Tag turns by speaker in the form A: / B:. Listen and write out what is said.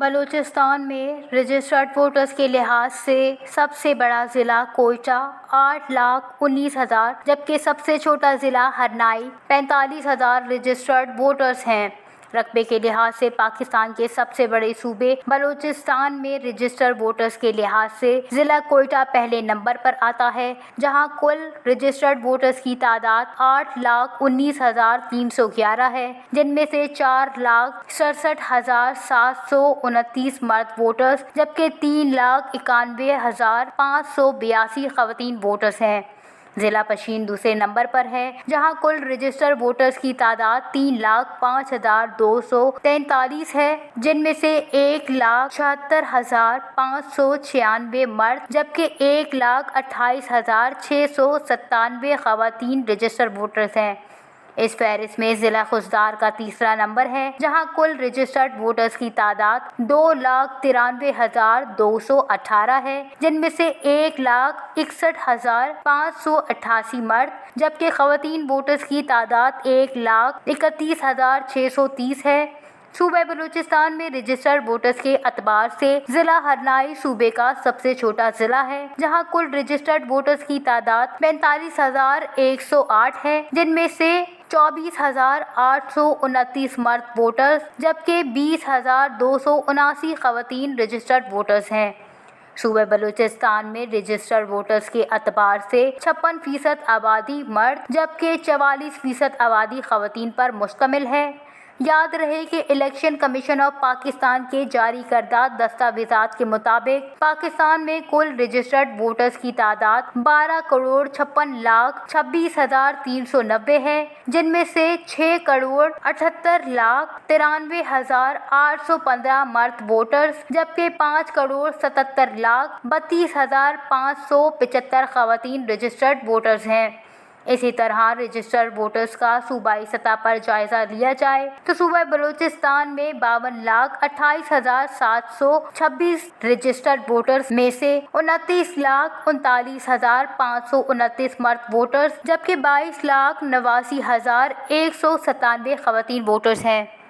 A: بلوچستان میں registered voters کے لحاظ سے سب سے بڑا ضلع کوئٹہ 8,19,000 جبکہ سب سے چھوٹا ضلع ہرنائی 45,000 رجسٹرڈ ووٹرز ہیں۔ رقبے کے لحاظ سے پاکستان کے سب سے بڑے صوبے بلوچستان میں رجسٹرڈ ووٹرز کے لحاظ سے ضلع کوئٹہ پہلے نمبر پر آتا ہے، جہاں کل رجسٹرڈ ووٹرز کی تعداد 8,19,311 ہے، جن میں سے 4,67,729 مرد ووٹرز جبکہ 3,91,582 خواتین ووٹرز ہیں۔ ضلع پشین دوسرے نمبر پر ہے، جہاں کل رجسٹرڈ ووٹرز کی تعداد 3,05,243 ہے، جن میں سے 1,76,596 مرد جبکہ 1,28,697 خواتین رجسٹرڈ ووٹرز ہیں۔ اس فہرست میں ضلع خضدار کا تیسرا نمبر ہے، جہاں کل رجسٹرڈ ووٹرز کی تعداد 2,93,218 ہے، جن میں سے 1,61,588 مرد جبکہ خواتین ووٹرز کی تعداد 1,31,630 ہے۔ صوبہ بلوچستان میں رجسٹرڈ ووٹرز کے اعتبار سے ضلع ہرنائی صوبے کا سب سے چھوٹا ضلع ہے، جہاں کل رجسٹرڈ ووٹرز کی تعداد 45,108 ہے، جن میں سے 24,829 مرد ووٹرز جبکہ 20,279 خواتین رجسٹرڈ ووٹرز ہیں۔ صوبہ بلوچستان میں رجسٹرڈ ووٹرز کے اعتبار سے 56% آبادی مرد جبکہ 44% آبادی خواتین پر مشتمل ہے۔ یاد رہے کہ الیکشن کمیشن آف پاکستان کے جاری کردہ دستاویزات کے مطابق پاکستان میں کل رجسٹرڈ ووٹرز کی تعداد 12,56,26,390 ہے، جن میں سے 6,78,93,815 مرد ووٹرز جبکہ 5,77,32,575 خواتین رجسٹرڈ ووٹرز ہیں۔ اسی طرح رجسٹرڈ ووٹرز کا صوبائی سطح پر جائزہ لیا جائے تو صوبہ بلوچستان میں 52,28,726 رجسٹرڈ ووٹرز میں سے 29,39,529 مرد ووٹرز جبکہ 22,89,197 خواتین ووٹرز ہیں۔